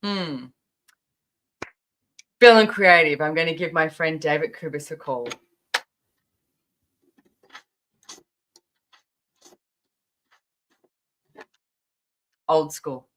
Hmm. Feeling creative. I'm going to give my friend David Kubis a call. Old school.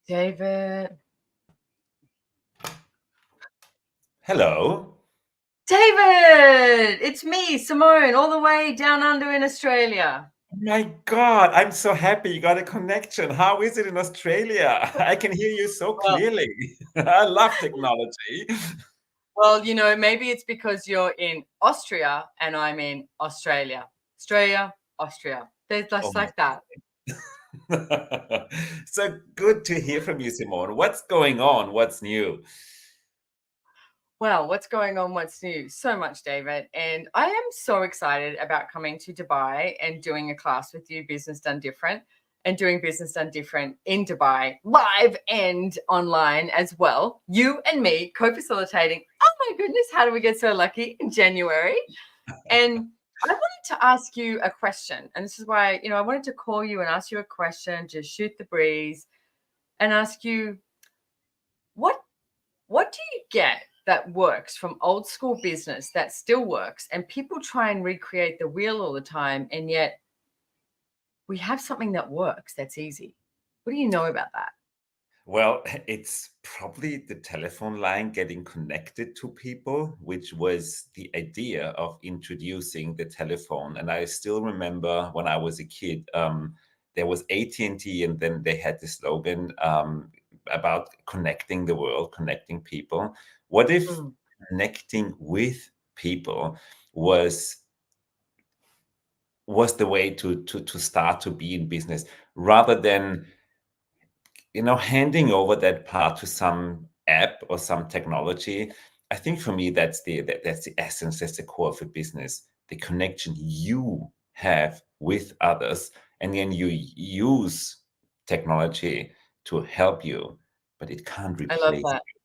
David. Hello. David! It's me, Simone, all the way down under in Australia. My God, I'm so happy you got a connection. How is it in Australia? I can hear you so clearly. I love technology. Well, maybe it's because you're in Austria and I'm in Australia. Australia, Austria. There's just like that. So good to hear from you, Simone. What's going on? What's new? Well, what's going on? What's new? So much, David. And I am so excited about coming to Dubai and doing a class with you, Business Done Different, and doing Business Done Different in Dubai, live and online as well. You and me co-facilitating. Oh my goodness, how do we get so lucky in January? And I wanted to ask you a question. And this is why, I wanted to call you and ask you a question, just shoot the breeze and ask you, what do you get that works from old school business that still works, and people try and recreate the wheel all the time, and yet we have something that works that's easy? What do you know about that? Well, it's probably the telephone line getting connected to people, which was the idea of introducing the telephone. And I still remember when I was a kid, there was AT&T, and then they had the slogan about connecting the world, connecting people. What if connecting with people was the way to start to be in business, rather than handing over that part to some app or some technology? I think for me, that's the essence, that's the core of a business, the connection you have with others, and then you use technology to help you, but it can't I love replace that. you.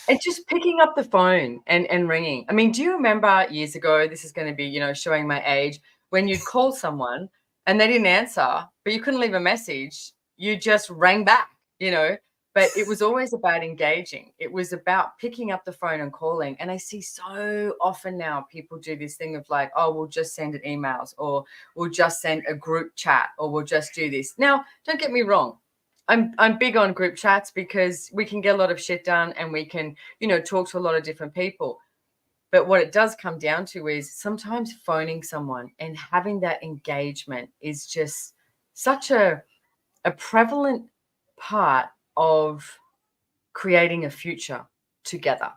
And just picking up the phone and ringing. I mean, do you remember years ago, this is going to be, showing my age, when you'd call someone and they didn't answer, but you couldn't leave a message, you just rang back, but it was always about engaging. It was about picking up the phone and calling. And I see so often now people do this thing of like, oh, we'll just send it emails, or we'll just send a group chat, or we'll just do this. Now, don't get me wrong. I'm big on group chats because we can get a lot of shit done, and we can, talk to a lot of different people. But what it does come down to is sometimes phoning someone and having that engagement is just such a prevalent part of creating a future together.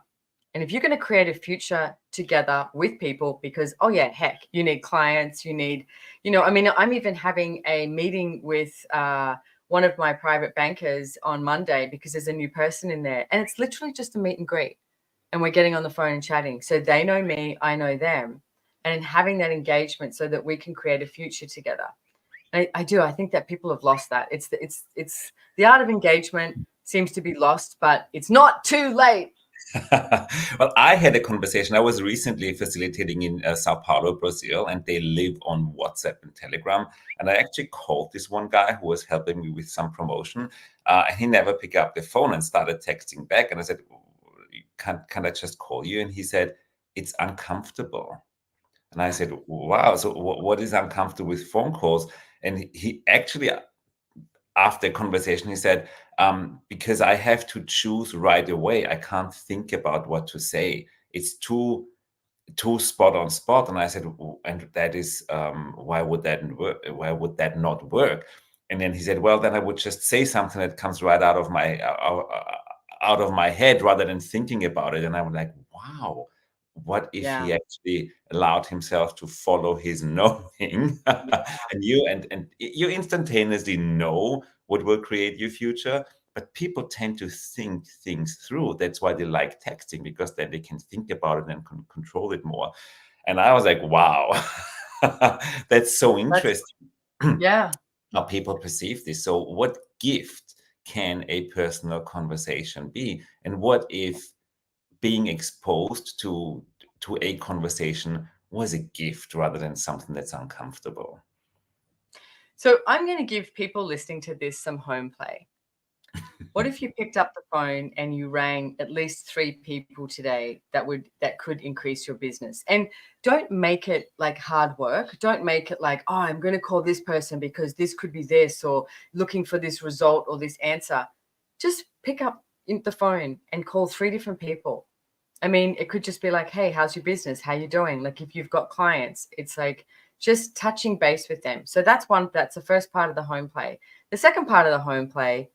And if you're going to create a future together with people, because, oh yeah, heck, you need clients, you need, I'm even having a meeting with one of my private bankers on Monday because there's a new person in there, and it's literally just a meet and greet, and we're getting on the phone and chatting. So they know me, I know them, and having that engagement so that we can create a future together. I do. I think that people have lost that. It's the art of engagement seems to be lost, but it's not too late. Well, I had a conversation. I was recently facilitating in Sao Paulo, Brazil, and they live on WhatsApp and Telegram. And I actually called this one guy who was helping me with some promotion. And he never picked up the phone and started texting back. And I said, can I just call you? And he said, it's uncomfortable. And I said, wow, so what is uncomfortable with phone calls? And he actually, after a conversation, he said, because I have to choose right away. I can't think about what to say. It's too spot on spot. And I said, and that is, why would that work? Why would that not work? And then he said, well, then I would just say something that comes right out of my head rather than thinking about it. And I was like, wow, what if he actually allowed himself to follow his knowing? And you instantaneously know what will create your future. But people tend to think things through. That's why they like texting, because then they can think about it and control it more. And I was like, wow, that's so interesting. Yeah. How people perceive this. So what gift can a personal conversation be? And what if being exposed to a conversation was a gift rather than something that's uncomfortable? So I'm going to give people listening to this some home play. What if you picked up the phone and you rang at least 3 people today that could increase your business? And don't make it like hard work. Don't make it like, oh, I'm going to call this person because this could be this, or looking for this result or this answer. Just pick up the phone and call 3 different people. I mean, it could just be like, hey, how's your business? How you doing? Like if you've got clients, it's like just touching base with them. So that's the first part of the home play. The second part of the home play,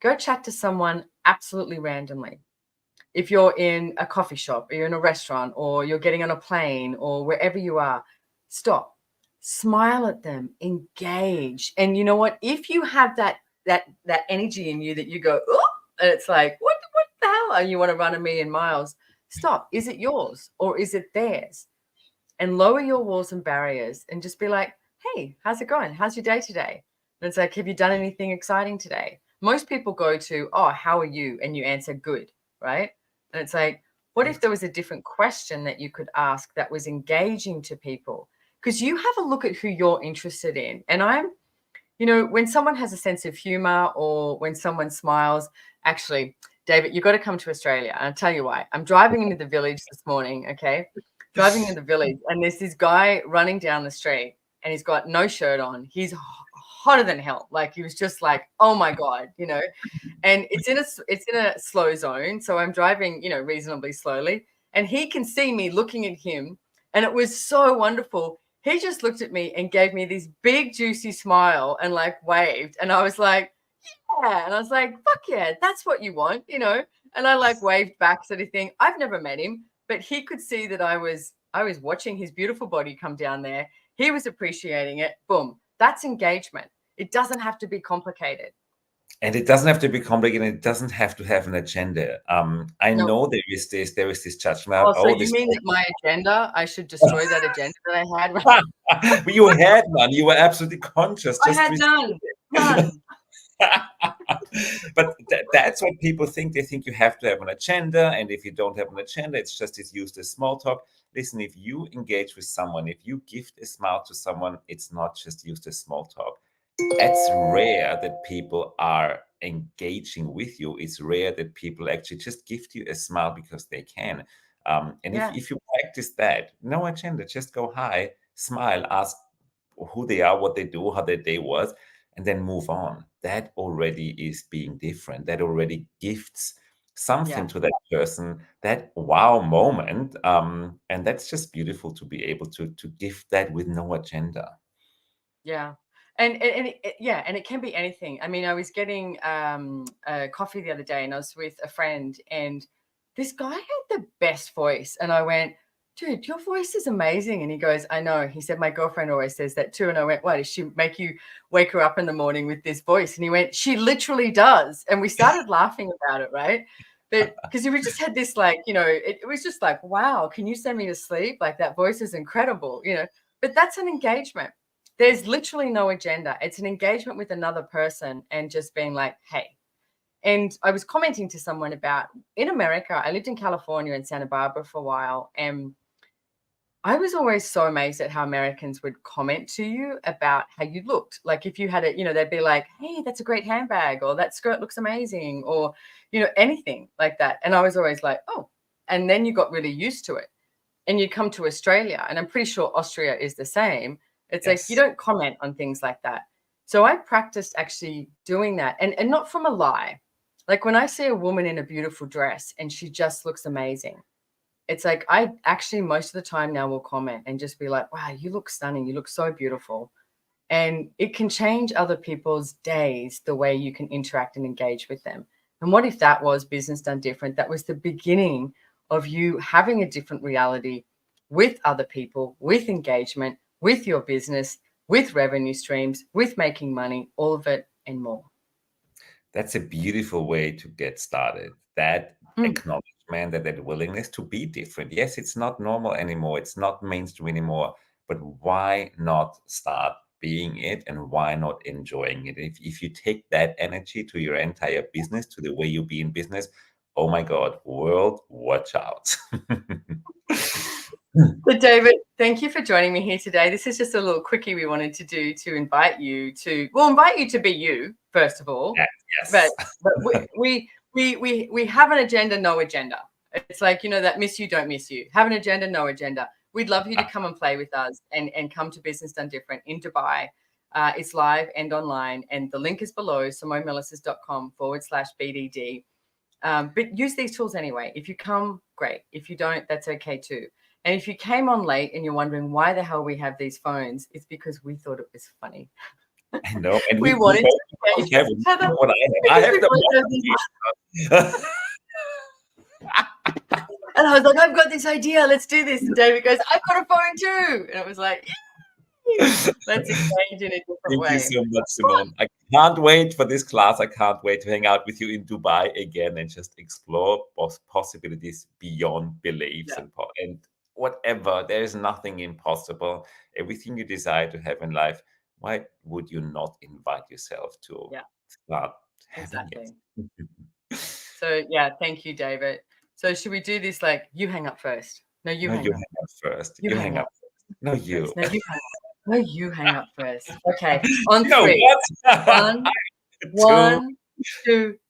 go chat to someone absolutely randomly. If you're in a coffee shop, or you're in a restaurant, or you're getting on a plane, or wherever you are, stop, smile at them, engage. And you know what? If you have that energy in you that you go, oh, and it's like, what the hell? And you want to run 1,000,000 miles, stop. Is it yours or is it theirs? And lower your walls and barriers and just be like, hey, how's it going? How's your day today? And it's like, have you done anything exciting today? Most people go to, oh, how are you? And you answer good, right? And it's like, what if there was a different question that you could ask that was engaging to people? Because you have a look at who you're interested in. And when someone has a sense of humor or when someone smiles, actually, David, you've got to come to Australia. And I'll tell you why. I'm driving into the village this morning, okay? Driving in the village, and there's this guy running down the street, and he's got no shirt on. He's hotter than hell. Like he was just like, oh my God, and it's in a slow zone. So I'm driving, reasonably slowly, and he can see me looking at him. And it was so wonderful. He just looked at me and gave me this big juicy smile and like waved. And I was like, yeah. And I was like, fuck yeah, that's what you want, And I like waved back sort of thing. I've never met him, but he could see that I was watching his beautiful body come down there. He was appreciating it. Boom. That's engagement. It doesn't have to be complicated. And it doesn't have to be complicated. It doesn't have to have an agenda. I No. know there is this judgment. Oh, so you mean that my agenda, I should destroy that agenda that I had? But you had none. You were absolutely conscious. I had none. But that's what people think. They think you have to have an agenda. And if you don't have an agenda, it's used as small talk. Listen, if you engage with someone, if you gift a smile to someone, it's not just used as small talk. It's rare that people are engaging with you. It's rare that people actually just gift you a smile because they can. And if you practice that, no agenda, just go hi, smile, ask who they are, what they do, how their day was, and then move on. That already is being different. That already gifts something to that person, that wow moment. And that's just beautiful to be able to gift that with no agenda. Yeah. And it can be anything. I mean, I was getting a coffee the other day, and I was with a friend, and this guy had the best voice. And I went, dude, your voice is amazing. And he goes, I know. He said, my girlfriend always says that too. And I went, what, does she make you wake her up in the morning with this voice? And he went, she literally does. And we started laughing about it, right? But because we just had this like, it was just like, wow, can you send me to sleep? Like that voice is incredible, but that's an engagement. There's literally no agenda. It's an engagement with another person and just being like, hey. And I was commenting to someone about, in America, I lived in California and Santa Barbara for a while. And I was always so amazed at how Americans would comment to you about how you looked. Like if you had they'd be like, hey, that's a great handbag, or that skirt looks amazing, or, anything like that. And I was always like, oh, and then you got really used to it. And you come to Australia, and I'm pretty sure Austria is the same. It's like you don't comment on things like that. So I practiced actually doing that, and not from a lie. Like when I see a woman in a beautiful dress and she just looks amazing, it's like I actually most of the time now will comment and just be like, wow, you look stunning. You look so beautiful. And it can change other people's days, the way you can interact and engage with them. And what if that was business done different? That was the beginning of you having a different reality with other people, with engagement, with your business, with revenue streams, with making money, all of it and more. That's a beautiful way to get started. That acknowledgement, that willingness to be different. Yes, it's not normal anymore. It's not mainstream anymore. But why not start being it, and why not enjoying it? If you take that energy to your entire business, to the way you be in business, oh my God, world, watch out. So David, thank you for joining me here today. This is just a little quickie we wanted to do to invite you to be you, first of all. Yes. But we have an agenda, no agenda. It's like, that miss you, don't miss you. Have an agenda, no agenda. We'd love you to come and play with us and come to Business Done Different in Dubai. It's live and online, and the link is below, simonemelisses.com/BDD. But use these tools anyway. If you come, great. If you don't, that's okay too. And if you came on late and you're wondering why the hell we have these phones, it's because we thought it was funny. I know. And we wanted to engage with each other. I have the And I was like, I've got this idea. Let's do this. And David goes, I've got a phone too. And it was like, let's engage in a different way. Thank you so much, Simone. I can't wait for this class. I can't wait to hang out with you in Dubai again and just explore possibilities beyond beliefs and whatever. There is nothing impossible. Everything you desire to have in life, why would you not invite yourself to start having it? So, thank you, David. So should we do this like you hang up first? No, you hang up first. You hang up first. No, you. No, you hang up. No, you hang up first. Okay. On three. What? 1, 2.